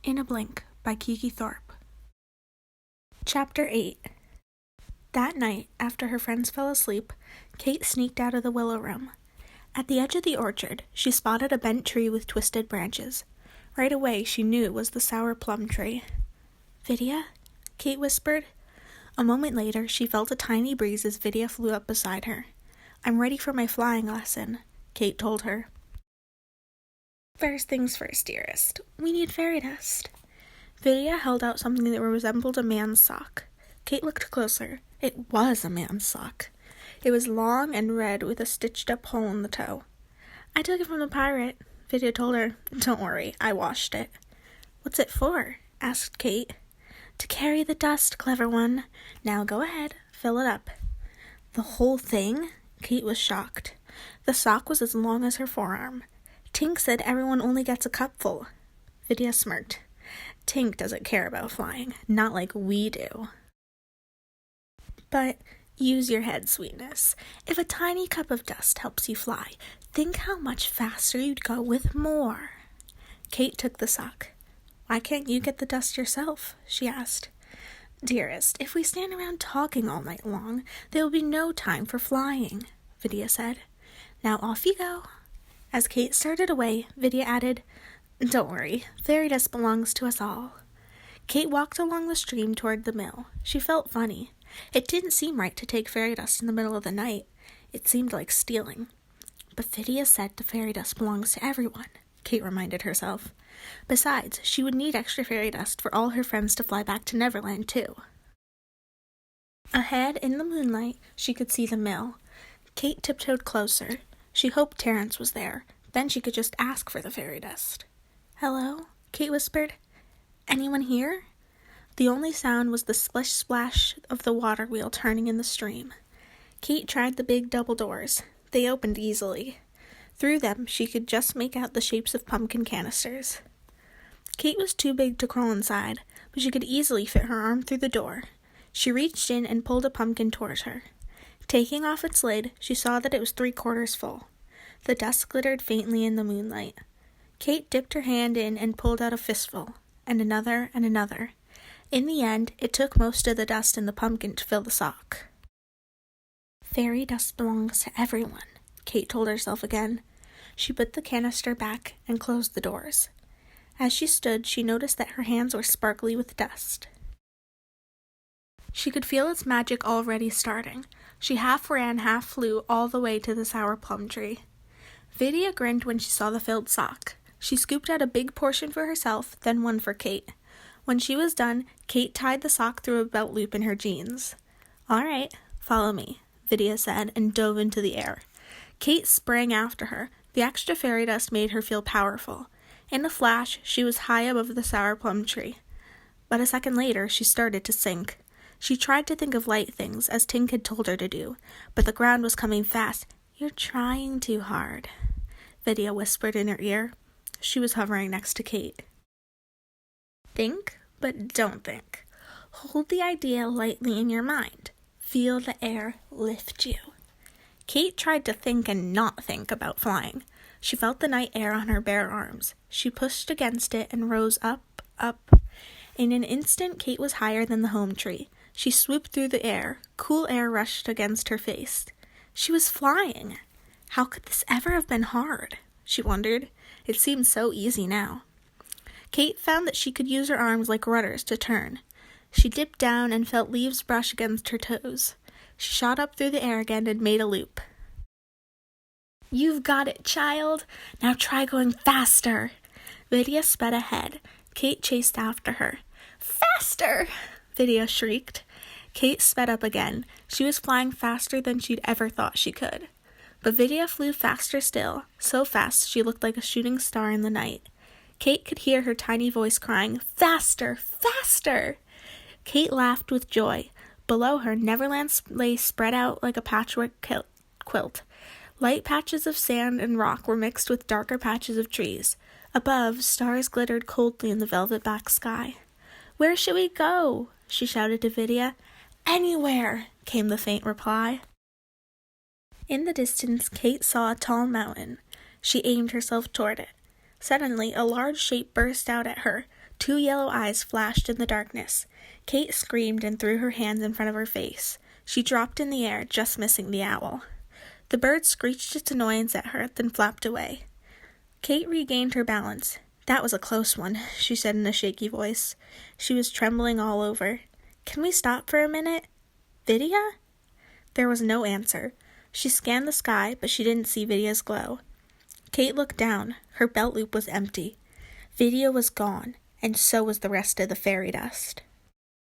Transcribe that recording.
In a Blink by Kiki Thorpe. Chapter 8. That night, after her friends fell asleep, Kate sneaked out of the willow room. At the edge of the orchard, she spotted a bent tree with twisted branches. Right away, she knew it was the sour plum tree. "Vidya?" Kate whispered. A moment later, she felt a tiny breeze as Vidya flew up beside her. "I'm ready for my flying lesson," Kate told her. "First things first, dearest. We need fairy dust." Vidya held out something that resembled a man's sock. Kate looked closer. It was a man's sock. It was long and red with a stitched-up hole in the toe. "I took it from the pirate," Vidya told her. "Don't worry, I washed it." "What's it for?" asked Kate. "To carry the dust, clever one. Now go ahead, fill it up." "The whole thing?" Kate was shocked. The sock was as long as her forearm. "Tink said everyone only gets a cupful." Vidya smirked. "Tink doesn't care about flying, not like we do." "But use your head, sweetness. If a tiny cup of dust helps you fly, think how much faster you'd go with more." Kate took the sock. "Why can't you get the dust yourself?" she asked. "Dearest, if we stand around talking all night long, there will be no time for flying," Vidya said. "Now off you go." As Kate started away, Vidya added, "Don't worry, fairy dust belongs to us all." Kate walked along the stream toward the mill. She felt funny. It didn't seem right to take fairy dust in the middle of the night. It seemed like stealing. But Vidya said the fairy dust belongs to everyone, Kate reminded herself. Besides, she would need extra fairy dust for all her friends to fly back to Neverland, too. Ahead, in the moonlight, she could see the mill. Kate tiptoed closer. She hoped Terrence was there. Then she could just ask for the fairy dust. "Hello?" Kate whispered. "Anyone here?" The only sound was the splish-splash of the water wheel turning in the stream. Kate tried the big double doors. They opened easily. Through them, she could just make out the shapes of pumpkin canisters. Kate was too big to crawl inside, but she could easily fit her arm through the door. She reached in and pulled a pumpkin toward her. Taking off its lid, she saw that it was 3/4 full. The dust glittered faintly in the moonlight. Kate dipped her hand in and pulled out a fistful, and another and another. In the end, it took most of the dust in the pumpkin to fill the sock. "Fairy dust belongs to everyone," Kate told herself again. She put the canister back and closed the doors. As she stood, she noticed that her hands were sparkly with dust. She could feel its magic already starting. She half ran, half flew all the way to the sour plum tree. Vidya grinned when she saw the filled sock. She scooped out a big portion for herself, then one for Kate. When she was done, Kate tied the sock through a belt loop in her jeans. "All right, follow me," Vidya said, and dove into the air. Kate sprang after her. The extra fairy dust made her feel powerful. In a flash, she was high above the sour plum tree. But a second later, she started to sink. She tried to think of light things, as Tink had told her to do, but the ground was coming fast. "You're trying too hard," Vidya whispered in her ear. She was hovering next to Kate. "Think, but don't think. Hold the idea lightly in your mind. Feel the air lift you." Kate tried to think and not think about flying. She felt the night air on her bare arms. She pushed against it and rose up, up. In an instant, Kate was higher than the home tree. She swooped through the air. Cool air rushed against her face. She was flying. How could this ever have been hard? She wondered. It seemed so easy now. Kate found that she could use her arms like rudders to turn. She dipped down and felt leaves brush against her toes. She shot up through the air again and made a loop. "You've got it, child. Now try going faster." Vidya sped ahead. Kate chased after her. "Faster!" Vidya shrieked. Kate sped up again. She was flying faster than she'd ever thought she could. But Vidya flew faster still, so fast she looked like a shooting star in the night. Kate could hear her tiny voice crying, "Faster! Faster!" Kate laughed with joy. Below her, Neverland lay spread out like a patchwork quilt. Light patches of sand and rock were mixed with darker patches of trees. Above, stars glittered coldly in the velvet-back sky. "Where should we go?" she shouted to Vidya. "Anywhere," came the faint reply. In the distance, Kate saw a tall mountain. She aimed herself toward it. Suddenly, a large shape burst out at her. 2 yellow eyes flashed in the darkness. Kate screamed and threw her hands in front of her face. She dropped in the air, just missing the owl. The bird screeched its annoyance at her, then flapped away. Kate regained her balance. "That was a close one," she said in a shaky voice. She was trembling all over. "Can we stop for a minute? Vidya?" There was no answer. She scanned the sky, but she didn't see Vidya's glow. Kate looked down. Her belt loop was empty. Vidya was gone, and so was the rest of the fairy dust.